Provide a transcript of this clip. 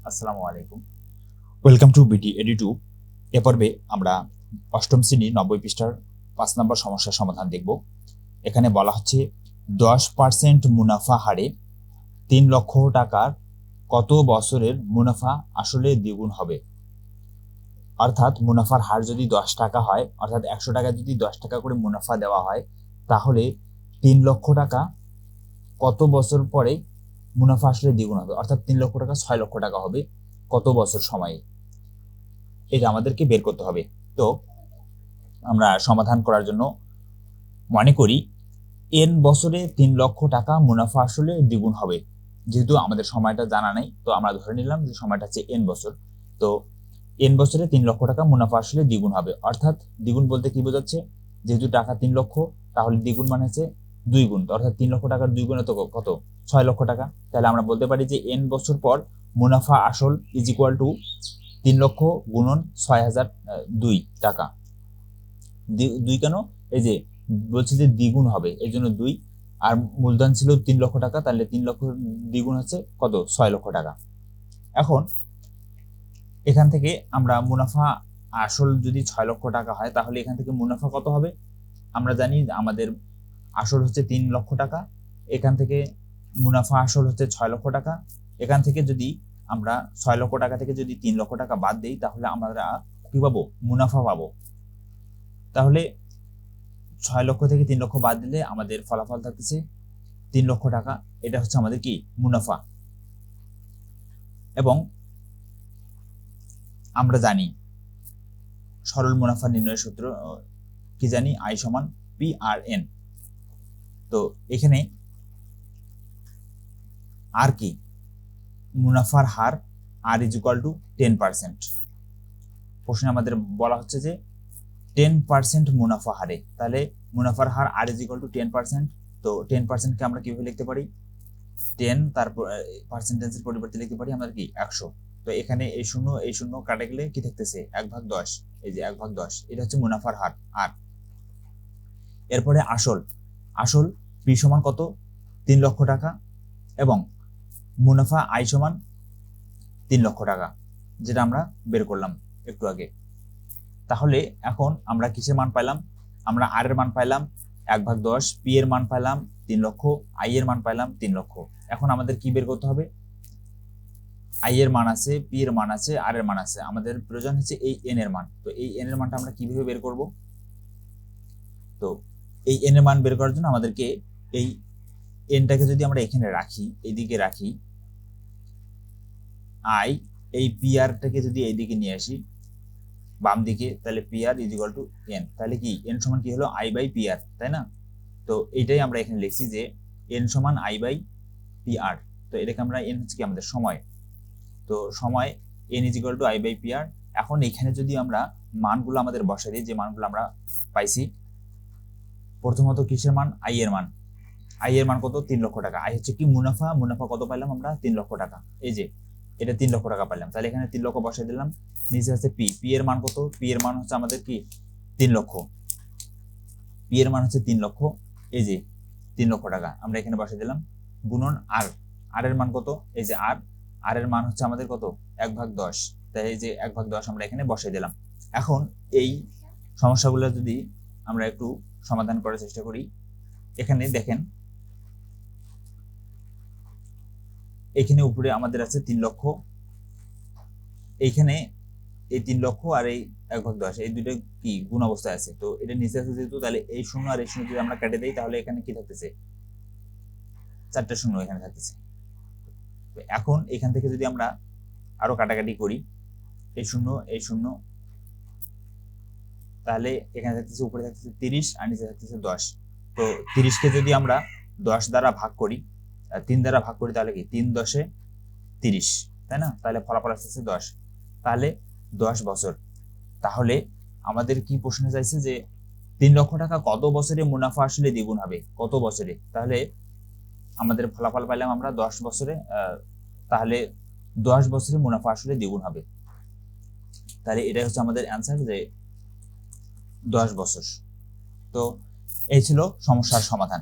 আসসালামু আলাইকুম। Welcome to বিটি এডি2। এ পর্বে আমরা অষ্টম শ্রেণী 90 পৃষ্ঠার 5 নম্বর সমস্যার সমাধান দেখব। এখানে বলা হচ্ছে 10% মুনাফা হারে 3 লক্ষ টাকার কত বছরের মুনাফা আসলে দ্বিগুণ হবে। অর্থাৎ মুনাফার হার যদি 10 টাকা হয়, অর্থাৎ 100 টাকায় যদি 10 টাকা করে মুনাফা দেওয়া হয়, তাহলে 3 লক্ষ টাকা কত বছর পরে মুনাফা আসলে দ্বিগুণ হবে। অর্থাৎ 3 লক্ষ টাকা 6 লক্ষ টাকা হবে কত বছর সময়ে, এটা আমাদেরকে বের করতে হবে। তো আমরা সমাধান করার জন্য মনে করি n বছরে 3 লক্ষ টাকা মুনাফা আসলে দ্বিগুণ হবে। যেহেতু আমাদের সময়টা জানা নাই, তো আমরা ধরে নিলাম যে সময়টা হচ্ছে n বছর। তো n বছরে 3 লক্ষ টাকা মুনাফা আসলে দ্বিগুণ হবে। অর্থাৎ দ্বিগুণ বলতে কি বোঝাচ্ছে, যেহেতু টাকা 3 লক্ষ, তাহলে দ্বিগুণ মানে হচ্ছে 2 গুণ। অর্থাৎ 3 লক্ষ টাকার 2 গুণ তো কত, 6 লক্ষ টাকা। তাহলে আমরা বলতে পারি যে n বছর পর মুনাফা আসল ইজ ইকুয়াল টু 3 লক্ষ গুণন 6002 টাকা। 2 কেন, এই যে বলছে যে দ্বিগুণ হবে, এই জন্য 2। আর মূলধন ছিল 3 লক্ষ টাকা, তাহলে 3 লক্ষ দ্বিগুণ হচ্ছে কত, 6 লক্ষ টাকা। এখন এখান থেকে আমরা মুনাফা আসল যদি 6 লক্ষ টাকা হয়, তাহলে এখান থেকে মুনাফা কত হবে। আমরা জানি আমাদের আসল হচ্ছে 3 লক্ষ টাকা, এখান থেকে মুনাফা আসল হচ্ছে 6 লক্ষ টাকা। এখান থেকে যদি আমরা 6 লক্ষ টাকা থেকে যদি 3 লক্ষ টাকা বাদ দিই, তাহলে আমরা কি পাবো, মুনাফা পাবো। তাহলে 6 লক্ষ থেকে 3 লক্ষ বাদ দিলে আমাদের ফলাফল থাকতেছে 3 লক্ষ টাকা। এটা হচ্ছে আমাদের কি, মুনাফা। এবং আমরা জানি সরল মুনাফা নির্ণয়ের সূত্র কি জানি, I সমান PRN। তো এখানে আর কি, মুনাফার হার R ইজ ইকুয়াল টু 10%। প্রশ্নে আমাদের বলা হচ্ছে যে 10% মুনাফা হারে, তাহলে মুনাফার হার R ইজ ইকুয়াল টু 10%। তো 10% কে আমরা কিভাবে লিখতে পারি, 10 তারপর পার্সেন্টেজের পরিবর্তে লিখতে পারি আমরা কি 100। তো এখানে এই শূন্য কাটা গেলে কি থাকতেছে, 1/10। এই যে 1/10, এটা হচ্ছে মুনাফার হার আর। এরপরে আসল P সমান কত, 3 লক্ষ টাকা, এবং মুনাফা I সমান 3 লক্ষ টাকা, যেটা আমরা বের করলাম একটু আগে। তাহলে এখন আমরা কিসের মান পাইলাম, আমরা R এর মান পাইলাম 1/10, P এর মান পাইলাম 3 লক্ষ, I এর মান পাইলাম 3 লক্ষ। এখন আমাদের কি বের করতে হবে, I এর মান আছে, P এর মান আছে, R এর মান আছে, আমাদের প্রয়োজন হচ্ছে এই n এর মান। তো এই n এর মানটা আমরা কিভাবে বের করব, তো এই n এর মান বের করার জন্য আমাদেরকে এই nটাকে যদি আমরা এখানে রাখি, এইদিকে রাখি, I এই PR টাকে যদি এইদিকে নিয়ে আসি বাম দিকে, তাহলে PR is equal to n। তাহলে কি n সমান কি হলো, I/PR, তাই না। তো এইটাই আমরা এখানে লিখছি যে n সমান I/PR। তো এটাকে আমরা n হচ্ছে কি আমাদের সময়, তো সময় n is equal to I/PR। এখন এখানে যদি আমরা মানগুলো আমাদের বসাই দিই, যে মানগুলো আমরা পাইছি, প্রথমত কিসের মান, I এর মান। I এর মান কত, 3 লক্ষ টাকা। I হচ্ছে কি মুনাফা কত পাইলাম আমরা, 3 লক্ষ টাকা। এই যে এটা 3 লক্ষ টাকা পাইলাম, তাহলে এখানে 3 লক্ষ বসাই দিলাম। নিচে আছে P এর মান কত, P এর মান হচ্ছে আমাদের কি 3 লক্ষ, P এর মান হচ্ছে 3 লক্ষ। এই যে 3 লক্ষ টাকা আমরা এখানে বসাই দিলাম, গুণন R এর মান কত, এই যে R এর মান হচ্ছে আমাদের কত, 1/10। তাই এই যে 1/10 আমরা এখানে বসাই দিলাম। এখন এই সমস্যাগুলো যদি আমরা একটু সমাধান করার চেষ্টা করি, এখানে দেখেন, এখানে উপরে আমাদের আছে 3 লক্ষ, এইখানে এই 3 লক্ষ আর এই 1/10, এই দুটো কি গুণ অবস্থায় আছে। তো এটা নিচে আছে যেহেতু, তাহলে এই শূন্য আর এই শূন্য যদি আমরা কেটে দেই, তাহলে এখানে কি থাকতেছে, 4টা শূন্য এখানে থাকতেছে। তো এখন এখান থেকে যদি আমরা আরো কাটাকাটি করি, এই শূন্য, তাহলে এখানে থাকতেছে, উপরে থাকতেছে 30 আর নিচে থাকতেছে 10। তো 30 কে যদি আমরা 10 দ্বারা ভাগ করি, 3 দ্বারা ভাগ করি, তাহলে কি 3 10 30, তাই না। তাহলে ফলাফল আসতেছে 10। তাহলে 10 বছর। তাহলে আমাদের কি প্রশ্ন চাইছে যে 3 লক্ষ টাকা কত বছরে মুনাফা আসলে দ্বিগুণ হবে, কত বছরে। তাহলে আমাদের ফলাফল পাইলাম আমরা 10 বছরে। তাহলে 10 বছরে মুনাফা আসলে দ্বিগুণ হবে। তাহলে এটাই হচ্ছে আমাদের অ্যান্সার, যে 10 বছর। তো এই ছিল সমস্যার সমাধান।